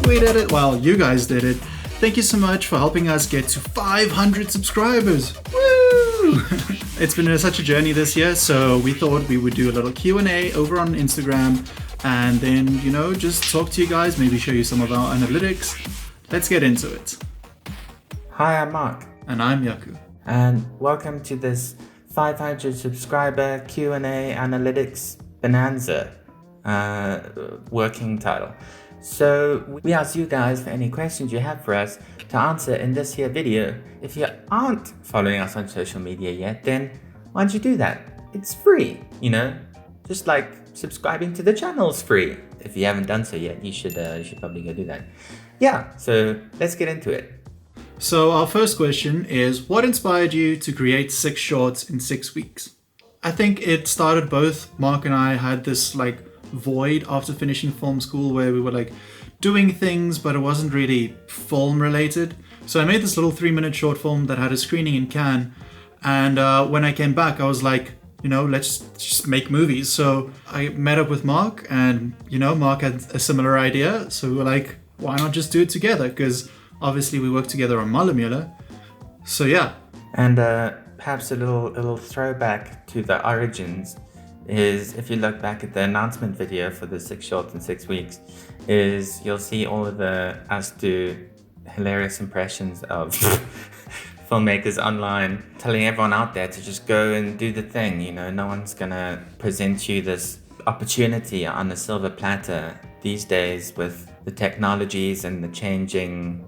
We did it. Well, you guys did it. Thank you so much for helping us get to 500 subscribers. Woo! It's been such a journey this year, so we thought we would do a little Q&A over on Instagram and then, just talk to you guys, maybe show you some of our analytics. Let's get into it. Hi, I'm Mark. And I'm Yaku. And welcome to this 500 subscriber Q&A analytics bonanza working title. So we asked you guys for any questions you have for us to answer in this here video. If you aren't following us on social media yet, then why don't you do that? It's free, just like subscribing to the channel is free. If you haven't done so yet, you should probably go do that. Yeah, so let's get into it. So our first question is, what inspired you to create 6 shorts in 6 weeks? I think it started both Mark and I had this void after finishing film school where we were doing things, but it wasn't really film related. So I made this little 3-minute short film that had a screening in Cannes. And when I came back, I was like, let's just make movies. So I met up with Mark and, Mark had a similar idea. So we were like, why not just do it together? Because obviously we work together on Malamula. So yeah. And perhaps a little throwback to the origins is, if you look back at the announcement video for the 6 shorts in 6 weeks, is you'll see all of us do hilarious impressions of filmmakers online, telling everyone out there to just go and do the thing. No one's gonna present you this opportunity on a silver platter these days with the technologies and the changing,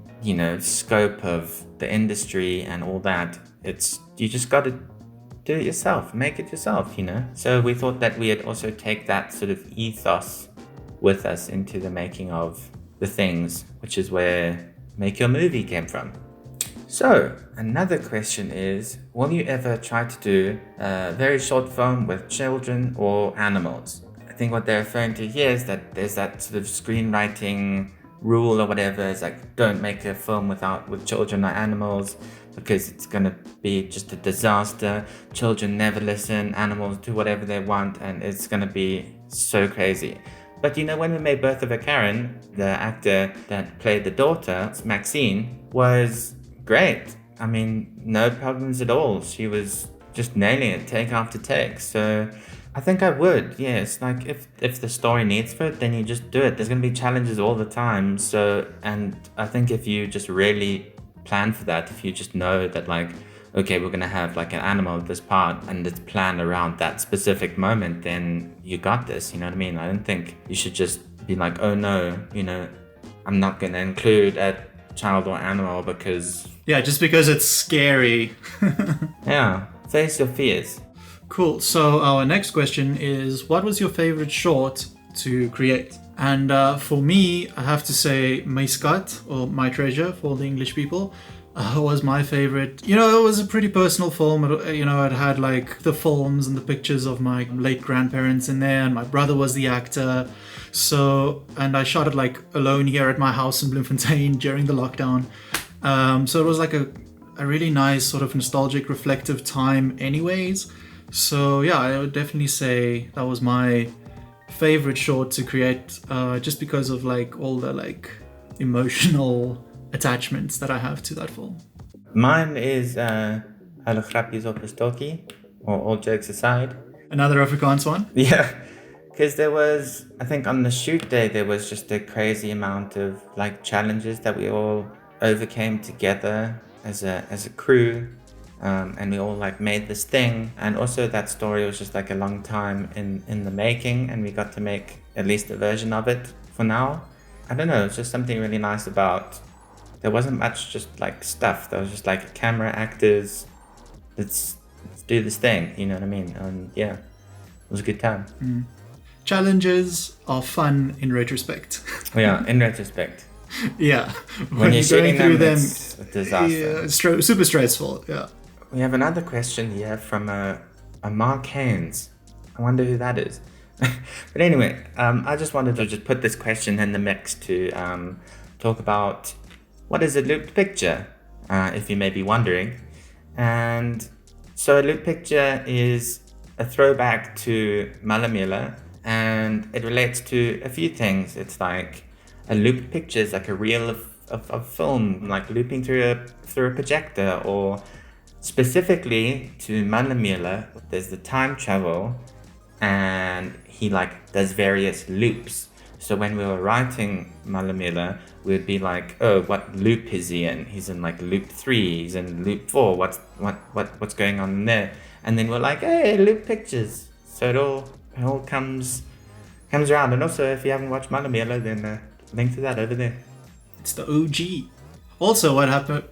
scope of the industry and all that. You just gotta do it yourself, make it yourself, So we thought that we'd also take that sort of ethos with us into the making of the things, which is where Make Your Movie came from. So another question is, will you ever try to do a very short film with children or animals? I think what they're referring to here is that there's that sort of screenwriting rule or whatever. It's don't make a film with children or animals, because it's gonna be just a disaster. Children never listen, animals do whatever they want, and it's gonna be so crazy. But when we made Birth of a Karen, the actor that played the daughter, Maxine, was great. I mean, no problems at all. She was just nailing it, take after take. So I think I would, yes. If the story needs for it, then you just do it. There's going to be challenges all the time. And I think if you just really plan for that, if you just know that okay, we're going to have an animal at this part and it's planned around that specific moment, then you got this, you know what I mean? I don't think you should just be oh no, I'm not going to include a child or animal because... Yeah, just because it's scary. Yeah, face your fears. Cool. So our next question is, what was your favorite short to create? And for me, I have to say My Skat, or My Treasure for the English people, was my favorite. It was a pretty personal film. It had the films and the pictures of my late grandparents in there, and my brother was the actor. So, and I shot it alone here at my house in Bloemfontein during the lockdown. So it was a really nice sort of nostalgic, reflective time anyways. So yeah, I would definitely say that was my favorite short to create, just because of all the emotional attachments that I have to that film. Mine is Alle grapjes op 'n stokkie, or All Jokes Aside. Another Afrikaans one? Yeah, because there was, I think on the shoot day, there was just a crazy amount of challenges that we all overcame together as a crew. And we all made this thing, and also that story was just a long time in the making, and we got to make at least a version of it for now. I don't know, it's just something really nice about, there wasn't much just stuff. There was just camera, actors, let's do this thing, you know what I mean? And yeah, it was a good time. Challenges are fun in retrospect. Yeah, in retrospect. Yeah, when you're going through them, it's a disaster. Yeah, it's super stressful. Yeah. We have another question here from a Mark Haynes. I wonder who that is. But anyway, I just wanted to just put this question in the mix to talk about what is a looped picture, if you may be wondering. And so a loop picture is a throwback to Malamula, and it relates to a few things. It's a looped picture is like a reel of film, like looping through a projector, or specifically to Malamila, there's the time travel, and he like does various loops. So when we were writing Malamila, we'd be like, oh, what loop is he in? He's in like loop 3, he's in loop 4, what's going on in there? And then we're like, hey, loop pictures. So it all comes around. And also, if you haven't watched Malamila, then link to that over there. It's the OG. Also,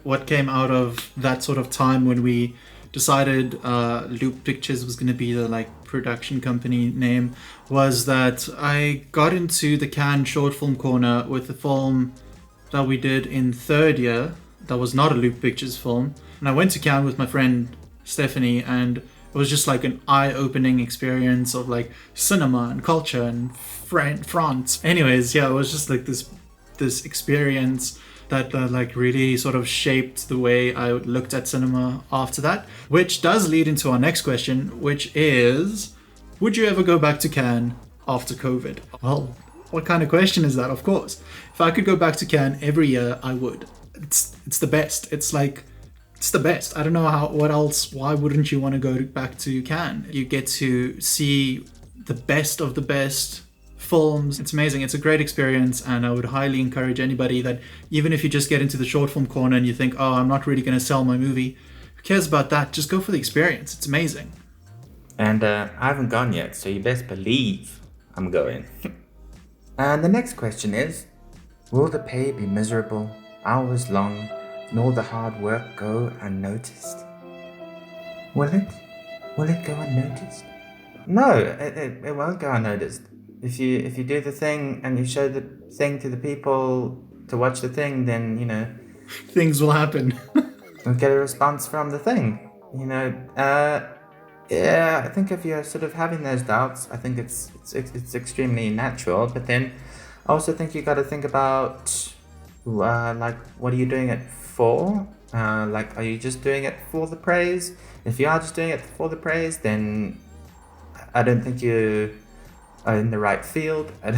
what came out of that sort of time when we decided Loop Pictures was going to be the like production company name, was that I got into the Cannes short film corner with a film that we did in third year that was not a Loop Pictures film. And I went to Cannes with my friend Stephanie, and it was just like an eye-opening experience of like cinema and culture and France. Anyways, yeah, it was just like this experience that like really sort of shaped the way I looked at cinema after that, which does lead into our next question, which is, would you ever go back to Cannes after COVID? Well, what kind of question is that? Of course, if I could go back to Cannes every year, I would. It's the best. It's the best. I don't know what else. Why wouldn't you want to go back to Cannes? You get to see the best of the best films. It's amazing. It's a great experience, and I would highly encourage anybody that, even if you just get into the short film corner and you think, oh, I'm not really going to sell my movie, who cares about that? Just go for the experience. It's amazing. And I haven't gone yet, so you best believe I'm going. And the next question is, will the pay be miserable, hours long, and all the hard work go unnoticed? Will it? Will it go unnoticed? No, it won't go unnoticed. If you do the thing and you show the thing to the people to watch the thing, then, you know, things will happen. You'll get a response from the thing. You know, yeah, I think if you're sort of having those doubts, I think it's extremely natural. But then I also think you got to think about like, what are you doing it for? Like, are you just doing it for the praise? If you are just doing it for the praise, then I don't think you are in the right field. I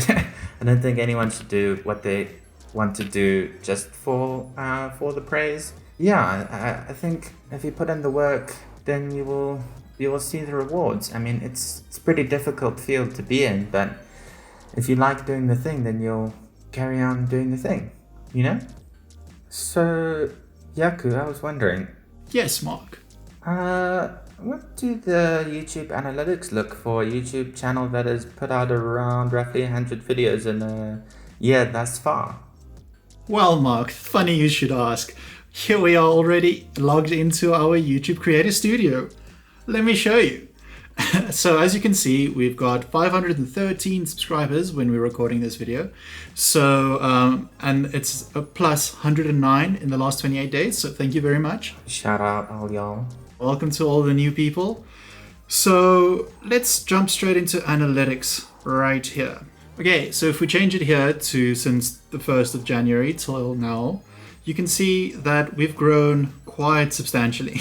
don't think anyone should do what they want to do just for the praise. Yeah, I think if you put in the work, then you will see the rewards. I mean, it's a pretty difficult field to be in, but if you like doing the thing, then you'll carry on doing the thing, you know? So, Yaku, I was wondering. Yes, Mark. What do the YouTube analytics look for a YouTube channel that has put out around roughly 100 videos in a year thus far? Well, Mark, funny you should ask. Here we are already logged into our YouTube Creator Studio. Let me show you. So as you can see, we've got 513 subscribers when we're recording this video. So, and it's a plus 109 in the last 28 days. So thank you very much. Shout out all y'all. Welcome to all the new people. So let's jump straight into analytics right here. Okay, so if we change it here to since the 1st of January till now, you can see that we've grown quite substantially.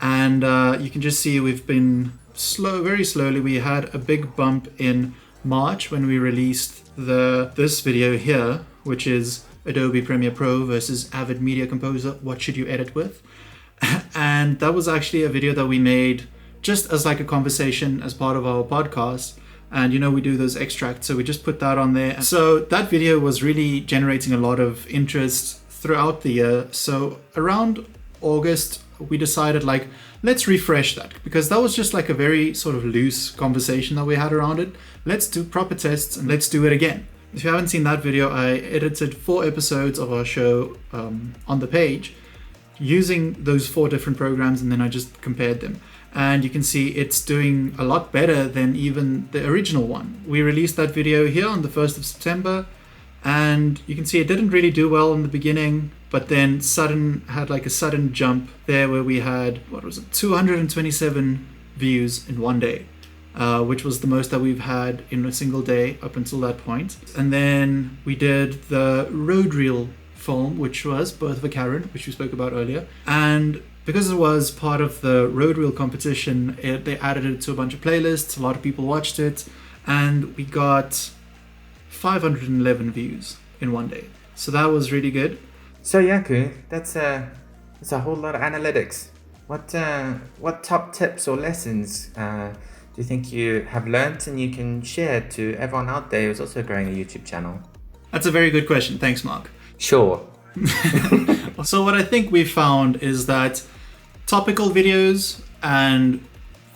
And you can just see we've been very slowly. We had a big bump in March when we released this video here, which is Adobe Premiere Pro versus Avid Media Composer. What should you edit with? And that was actually a video that we made just as like a conversation as part of our podcast. And you know, we do those extracts, so we just put that on there. So that video was really generating a lot of interest throughout the year. So around August, we decided like, let's refresh that, because that was just like a very sort of loose conversation that we had around it. Let's do proper tests and let's do it again. If you haven't seen that video, I edited 4 episodes of our show on the page using those 4 different programs, and then I just compared them. And you can see it's doing a lot better than even the original one. We released that video here on the 1st of September, and you can see it didn't really do well in the beginning, but then had like a sudden jump there where we had, 227 views in one day, which was the most that we've had in a single day up until that point. And then we did the road reel film, which was Birth of a Karen, which we spoke about earlier. And because it was part of the road reel competition, they added it to a bunch of playlists. A lot of people watched it, and we got 511 views in one day. So that was really good. So Yaku, that's a whole lot of analytics. What top tips or lessons do you think you have learnt and you can share to everyone out there who's also growing a YouTube channel? That's a very good question. Thanks, Mark. Sure. So what I think we've found is that topical videos and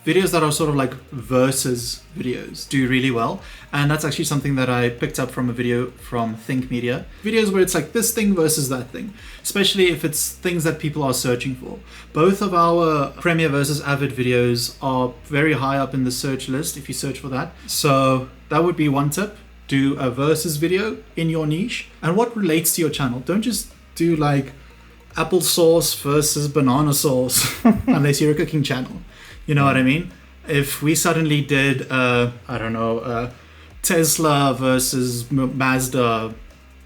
videos that are sort of like versus videos do really well. And that's actually something that I picked up from a video from Think Media. Videos where it's like this thing versus that thing, especially if it's things that people are searching for. Both of our Premiere versus Avid videos are very high up in the search list if you search for that. So that would be one tip. Do a versus video in your niche and what relates to your channel. Don't just do like applesauce versus banana sauce unless you're a cooking channel. You know what I mean? If we suddenly did, Tesla versus Mazda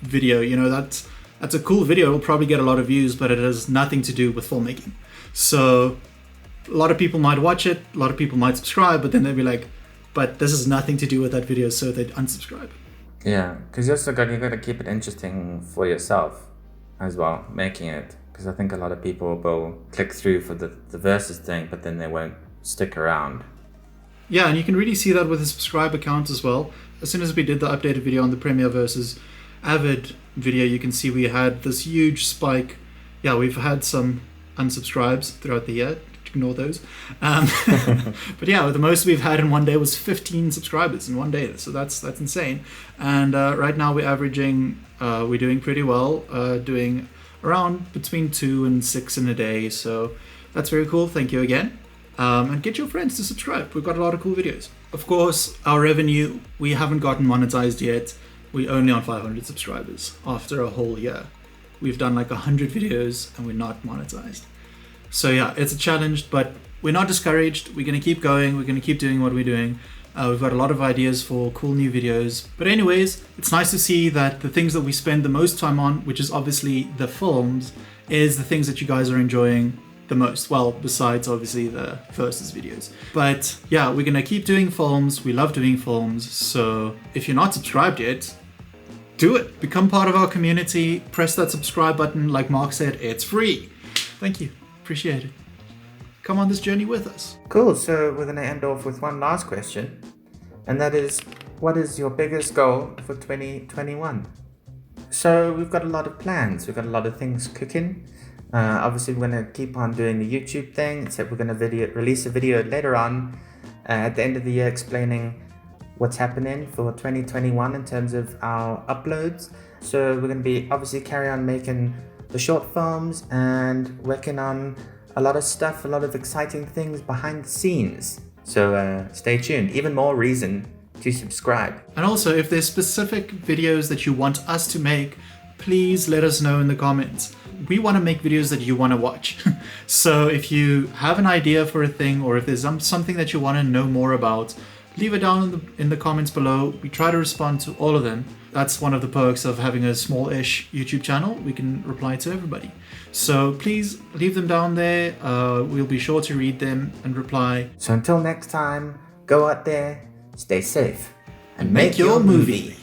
video, you know, that's a cool video. It'll probably get a lot of views, but it has nothing to do with filmmaking. So a lot of people might watch it, a lot of people might subscribe, but then they'll be like, but this has nothing to do with that video, so they'd unsubscribe. Yeah, because you got to keep it interesting for yourself as well, making it. Because I think a lot of people will click through for the versus thing, but then they won't stick around. Yeah, and you can really see that with the subscriber count as well. As soon as we did the updated video on the Premiere versus Avid video, you can see we had this huge spike. Yeah, we've had some unsubscribes throughout the year. Ignore those. But yeah, the most we've had in one day was 15 subscribers in one day. So that's insane. And right now we're averaging, we're doing pretty well, doing around between 2 and 6 in a day. So that's very cool. Thank you again. And get your friends to subscribe. We've got a lot of cool videos. Of course, our revenue, we haven't gotten monetized yet. We're only on 500 subscribers after a whole year. We've done like 100 videos and we're not monetized. So yeah, it's a challenge, but we're not discouraged. We're going to keep going. We're going to keep doing what we're doing. We've got a lot of ideas for cool new videos. But anyways, it's nice to see that the things that we spend the most time on, which is obviously the films, is the things that you guys are enjoying the most. Well, besides obviously the versus videos. But yeah, we're going to keep doing films. We love doing films. So if you're not subscribed yet, do it. Become part of our community. Press that subscribe button. Like Mark said, it's free. Thank you. Appreciate it. Come on this journey with us. Cool. So we're going to end off with one last question. And that is, what is your biggest goal for 2021? So we've got a lot of plans. We've got a lot of things cooking. Obviously, we're going to keep on doing the YouTube thing. Except we're going to release a video later on at the end of the year explaining what's happening for 2021 in terms of our uploads. So we're going to be obviously carry on making the short films and working on a lot of stuff, a lot of exciting things behind the scenes. So stay tuned. Even more reason to subscribe. And also, if there's specific videos that you want us to make, please let us know in the comments. We want to make videos that you want to watch. So if you have an idea for a thing, or if there's something that you want to know more about, leave it down in the comments below. We try to respond to all of them. That's one of the perks of having a small-ish YouTube channel. We can reply to everybody. So please leave them down there. We'll be sure to read them and reply. So until next time, go out there, stay safe, and make your movie.